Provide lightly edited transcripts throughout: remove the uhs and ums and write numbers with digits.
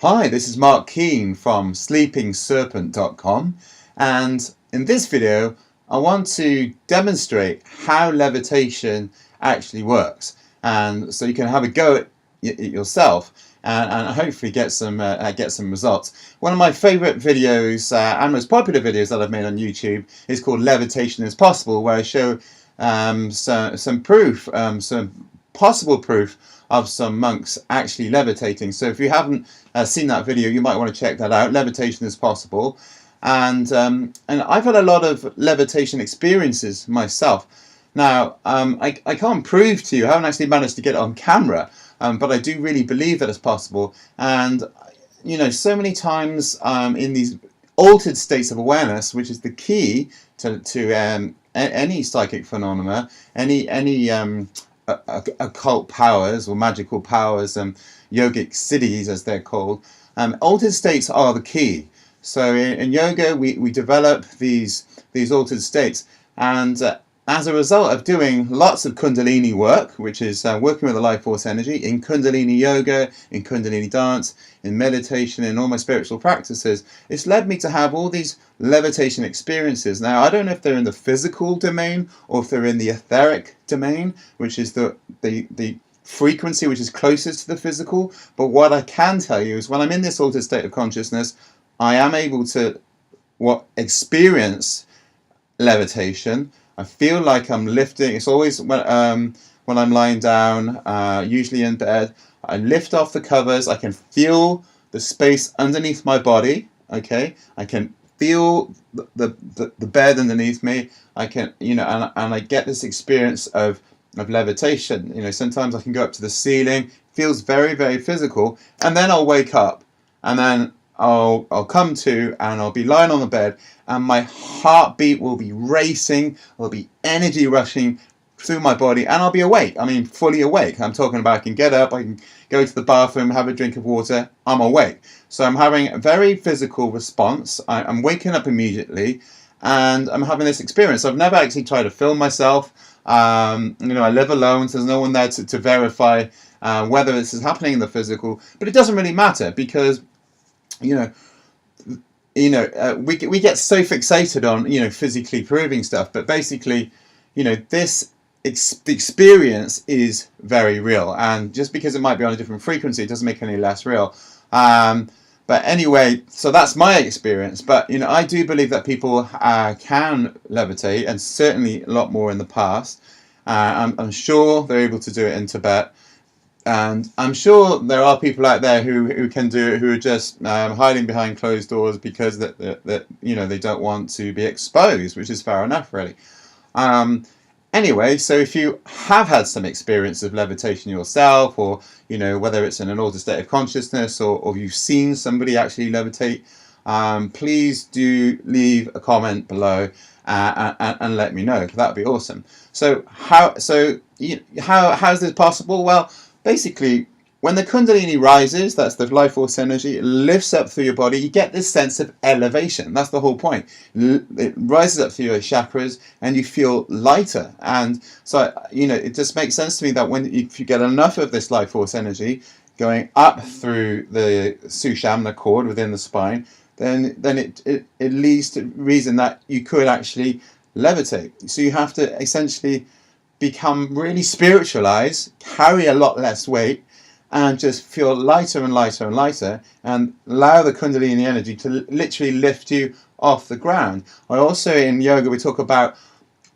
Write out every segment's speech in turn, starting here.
Hi, this is Mark Keane from sleepingserpent.com, and in this video I want to demonstrate how levitation actually works, and so you can have a go at it yourself and hopefully get some results. One of my favorite videos and most popular videos that I've made on YouTube is called Levitation is Possible, where I show some proof, some possible proof of some monks actually levitating. So if you haven't seen that video, you might want to check that out. Levitation is possible, and I've had a lot of levitation experiences myself. Now I can't prove to you, I haven't actually managed to get it on camera, but I do really believe that it's possible. And you know, so many times in these altered states of awareness, which is the key to any psychic phenomena, any occult powers or magical powers, yogic siddhis as they're called, altered states are the key. So in yoga we develop these altered states, and as a result of doing lots of Kundalini work, which is working with the life force energy in Kundalini yoga, in Kundalini dance, in meditation, in all my spiritual practices, it's led me to have all these levitation experiences. Now, I don't know if they're in the physical domain or if they're in the etheric domain, which is the frequency which is closest to the physical. But what I can tell you is when I'm in this altered state of consciousness, I am able to experience levitation. I feel like I'm lifting. It's always when I'm lying down, usually in bed. I lift off the covers. I can feel the space underneath my body. Okay, I can feel the bed underneath me. I can, you know, and I get this experience of levitation. You know, sometimes I can go up to the ceiling. Feels very, very physical, and then I'll wake up, and then I'll come to, and I'll be lying on the bed, and my heartbeat will be racing, there'll be energy rushing through my body, and I'll be awake. I mean, fully awake. I'm talking about I can get up, I can go to the bathroom, have a drink of water, I'm awake. So I'm having a very physical response. I'm waking up immediately, and I'm having this experience. I've never actually tried to film myself. You know, I live alone, so there's no one there to verify whether this is happening in the physical, but it doesn't really matter, because we get so fixated on, you know, physically proving stuff, but basically, you know, the experience is very real, and just because it might be on a different frequency, it doesn't make it any less real. But anyway, so that's my experience. But you know, I do believe that people can levitate, and certainly a lot more in the past. I'm sure they're able to do it in Tibet. And I'm sure there are people out there who can do it, who are just hiding behind closed doors because that you know, they don't want to be exposed, which is fair enough, really. Anyway, so if you have had some experience of levitation yourself, or you know, whether it's in an altered state of consciousness, or you've seen somebody actually levitate, please do leave a comment below and let me know. That would be awesome. So how's this possible? Well, basically, when the Kundalini rises, that's the life force energy, it lifts up through your body, you get this sense of elevation. That's the whole point. It rises up through your chakras, and you feel lighter. And so, you know, it just makes sense to me that if you get enough of this life force energy going up through the Sushumna cord within the spine, then it leads to reason that you could actually levitate. So you have to essentially become really spiritualized, carry a lot less weight, and just feel lighter and lighter and lighter, and allow the Kundalini energy to literally lift you off the ground. I also, in yoga, we talk about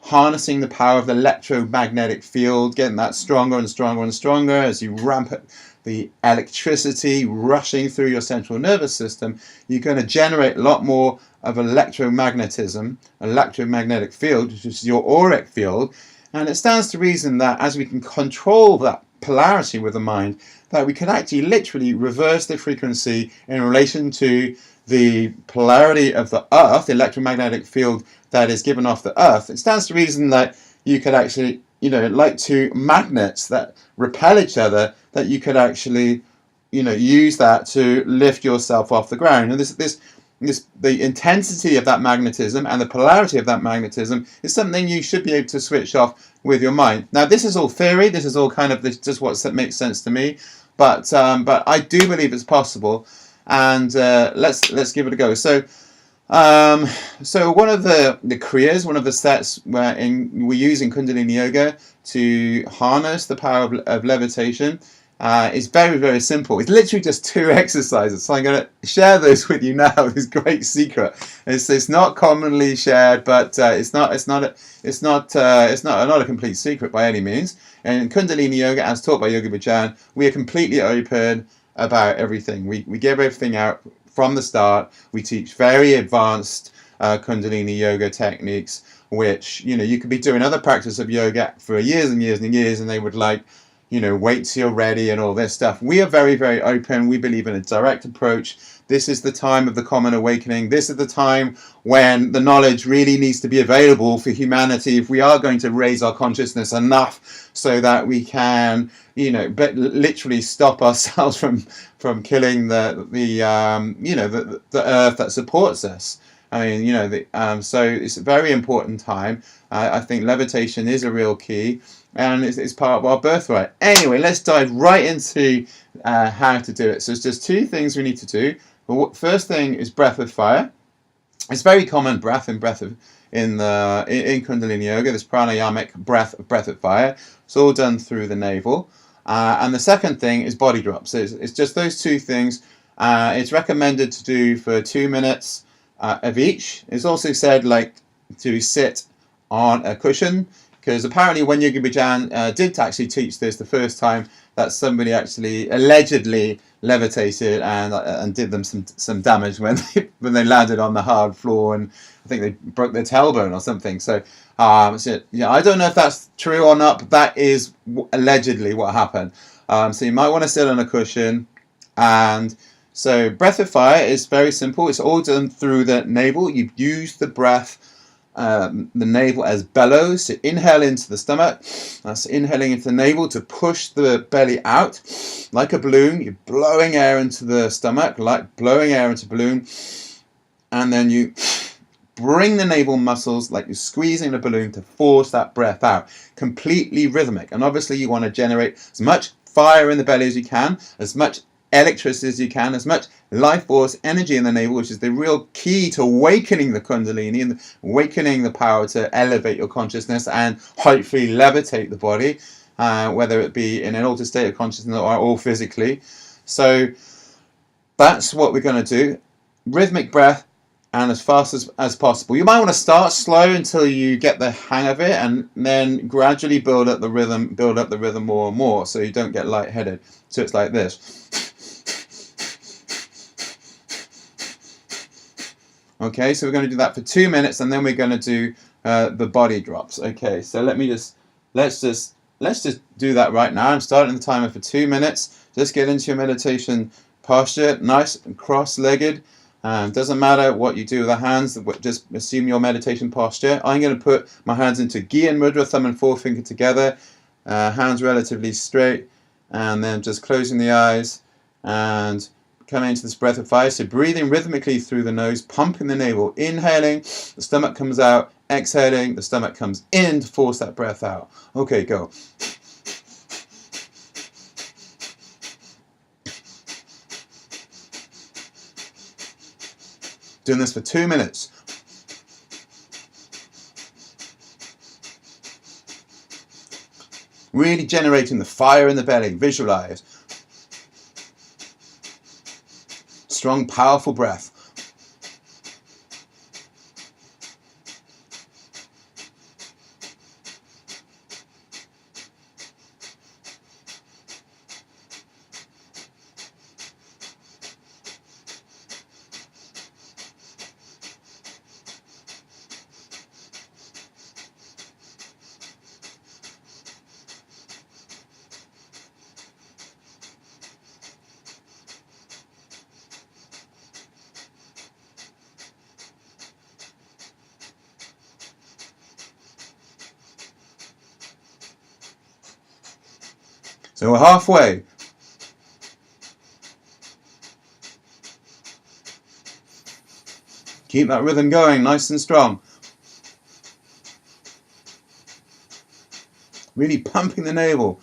harnessing the power of the electromagnetic field, getting that stronger and stronger and stronger as you ramp up the electricity rushing through your central nervous system. You're going to generate a lot more of electromagnetism, electromagnetic field, which is your auric field. And it stands to reason that as we can control that polarity with the mind, that we can actually literally reverse the frequency in relation to the polarity of the earth, the electromagnetic field that is given off the earth. It stands to reason that you could actually, you know, like two magnets that repel each other, that you could actually, you know, use that to lift yourself off the ground. And the intensity of that magnetism and the polarity of that magnetism is something you should be able to switch off with your mind. Now, this is all theory. This is all kind of just what makes sense to me. But I do believe it's possible. and let's give it a go. So one of the kriyas, one of the sets we use in Kundalini Yoga to harness the power of levitation is very, very simple. It's literally just 2 exercises. So I'm going to share those with you now. This great secret. It's not commonly shared, but it's not a complete secret by any means. And in Kundalini Yoga, as taught by Yogi Bhajan, we are completely open about everything. We give everything out from the start. We teach very advanced Kundalini Yoga techniques, which you could be doing other practice of yoga for years and years and years, and they would wait till you're ready and all this stuff. We are very, very open. We believe in a direct approach. This is the time of the common awakening. This is the time when the knowledge really needs to be available for humanity if we are going to raise our consciousness enough so that we can, but literally stop ourselves from killing the earth that supports us. I mean, so it's a very important time. I think levitation is a real key, and it's part of our birthright. Anyway, let's dive right into how to do it. So there's just 2 things we need to do. The first thing is breath of fire. It's very common in Kundalini Yoga, this pranayamic breath of fire. It's all done through the navel. And the second thing is body drops. So it's just those 2 things. It's recommended to do for 2 minutes of each. It's also said to sit on a cushion, because apparently when Yogi Bhajan did actually teach this the first time, that somebody actually allegedly levitated and did them some damage when they landed on the hard floor, and I think they broke their tailbone or something. So I don't know if that's true or not, but that is allegedly what happened. So you might want to sit on a cushion. And so breath of fire is very simple. It's all done through the navel. You use the breath, the navel as bellows. So inhale into the stomach. That's inhaling into the navel to push the belly out like a balloon. You're blowing air into the stomach, like blowing air into a balloon. And then you bring the navel muscles like you're squeezing a balloon to force that breath out. Completely rhythmic. And obviously you want to generate as much fire in the belly as you can, as much electricity as you can, as much life force energy in the navel, which is the real key to awakening the Kundalini and awakening the power to elevate your consciousness and hopefully levitate the body, whether it be in an altered state of consciousness or physically. So that's what we're going to do. Rhythmic breath, and as fast as possible. You might want to start slow until you get the hang of it, and then gradually build up the rhythm more and more, so you don't get lightheaded. So it's like this. Okay, so we're going to do that for 2 minutes, and then we're going to do the body drops. Okay, so let's just do that right now. I'm starting the timer for 2 minutes. Just get into your meditation posture, nice and cross-legged. Doesn't matter what you do with the hands, just assume your meditation posture. I'm going to put my hands into Gyan Mudra, thumb and forefinger together, hands relatively straight, and then just closing the eyes and coming into this breath of fire. So breathing rhythmically through the nose, pumping the navel, inhaling, the stomach comes out, exhaling, the stomach comes in to force that breath out. Okay, go. Doing this for 2 minutes. Really generating the fire in the belly. Visualize. Strong, powerful breath. So we're halfway. Keep that rhythm going, nice and strong. Really pumping the navel.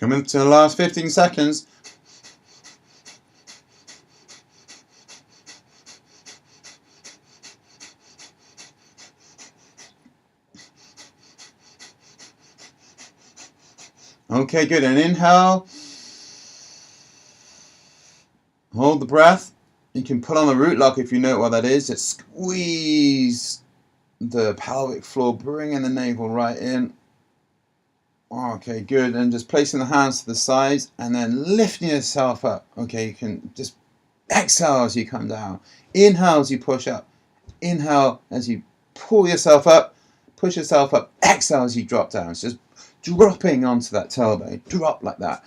Coming to the last 15 seconds. Okay, good. And inhale. Hold the breath. You can put on the root lock if you know what that is. Just squeeze the pelvic floor, bringing the navel right in. Okay, good. And just placing the hands to the sides and then lifting yourself up. Okay, you can just exhale as you come down. Inhale as you push up. Inhale as you pull yourself up. Push yourself up. Exhale as you drop down. It's just dropping onto that tailbone. Drop like that.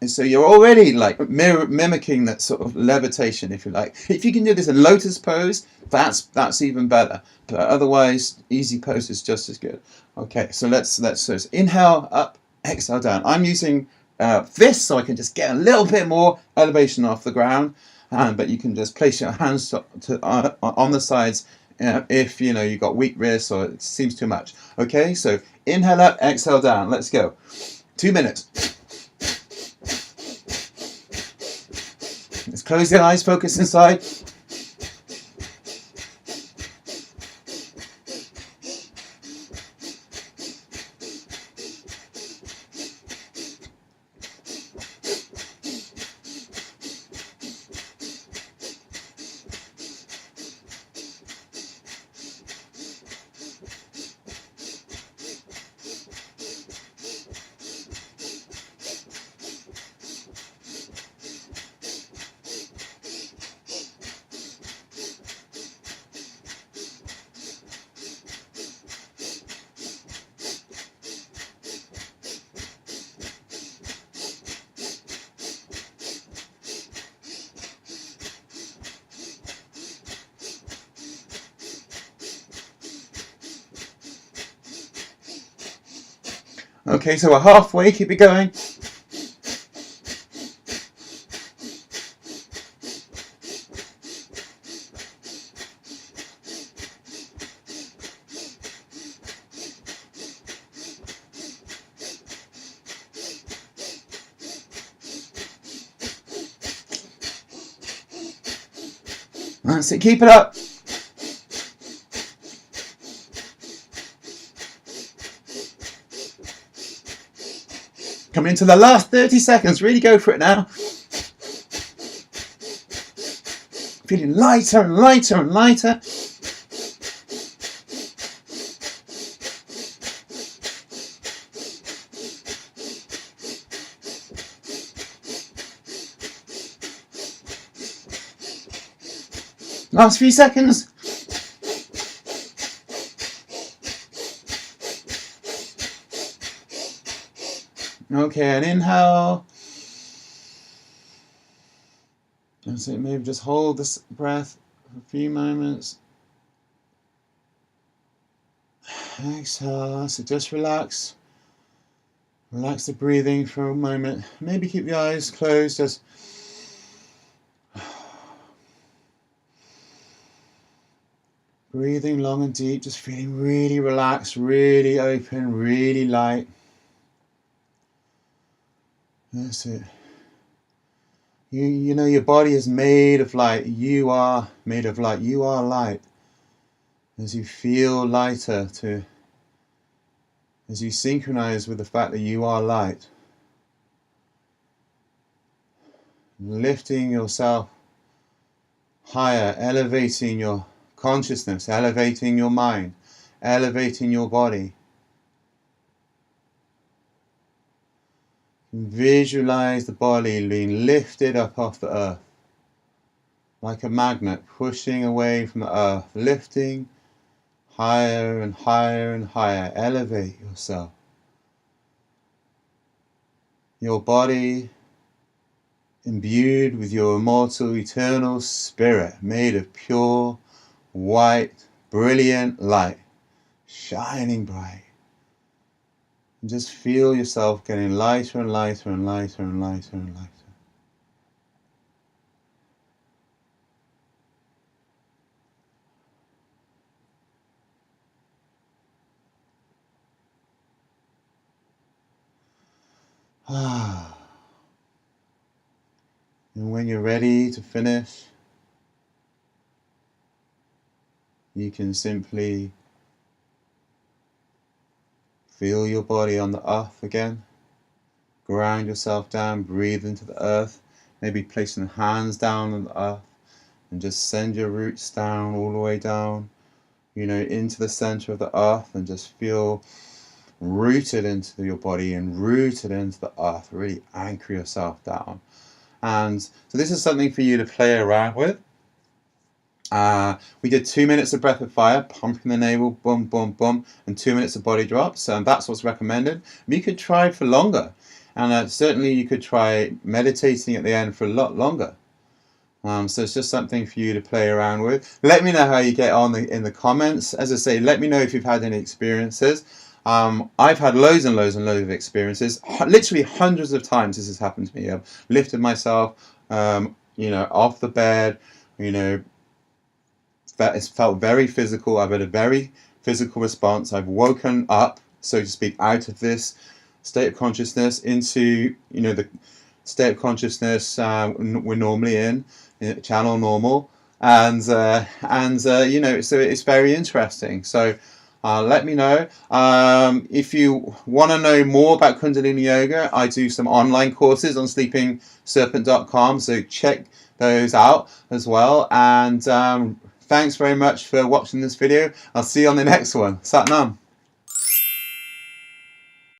And so you're already like mimicking that sort of levitation, if you like. If you can do this in lotus pose, that's even better. But otherwise, easy pose is just as good. Okay, so let's inhale up, exhale down. I'm using this so I can just get a little bit more elevation off the ground. But you can just place your hands on the sides if you know you've got weak wrists or it seems too much. Okay, so inhale up, exhale down. Let's go. 2 minutes. Let's close your eyes, focus inside. Okay, so we're halfway, keep it going. That's it, keep it up. Coming into the last 30 seconds, really go for it now. Feeling lighter and lighter and lighter. Last few seconds. Okay, and inhale. That's it, maybe just hold this breath for a few moments. Exhale, so just relax. Relax the breathing for a moment. Maybe keep your eyes closed, just breathing long and deep, just feeling really relaxed, really open, really light. That's it. You know your body is made of light. You are made of light. You are light. As you feel lighter, as you synchronize with the fact that you are light, lifting yourself higher, elevating your consciousness, elevating your mind, elevating your body. Visualize the body being lifted up off the earth like a magnet, pushing away from the earth, lifting higher and higher and higher. Elevate yourself. Your body imbued with your immortal, eternal spirit, made of pure, white, brilliant light, shining bright. And just feel yourself getting lighter and lighter and lighter and lighter and lighter. And when you're ready to finish, you can simply feel your body on the earth again. Ground yourself down, breathe into the earth, maybe placing the hands down on the earth, and just send your roots down, all the way down, into the center of the earth, and just feel rooted into your body and rooted into the earth. Really anchor yourself down. And so this is something for you to play around with. We did 2 minutes of breath of fire, pumping the navel, boom, boom, boom, and 2 minutes of body drops. And that's what's recommended. You could try for longer. And certainly you could try meditating at the end for a lot longer. So it's just something for you to play around with. Let me know how you get on in the comments. As I say, let me know if you've had any experiences. I've had loads and loads and loads of experiences. Literally hundreds of times this has happened to me. I've lifted myself, off the bed. It's felt very physical. I've had a very physical response. I've woken up, so to speak, out of this state of consciousness into the state of consciousness we're normally in channel normal, and so it's very interesting. So let me know if you want to know more about Kundalini Yoga. I do some online courses on sleepingserpent.com, so check those out as well. And thanks very much for watching this video. I'll see you on the next one. Sat Nam.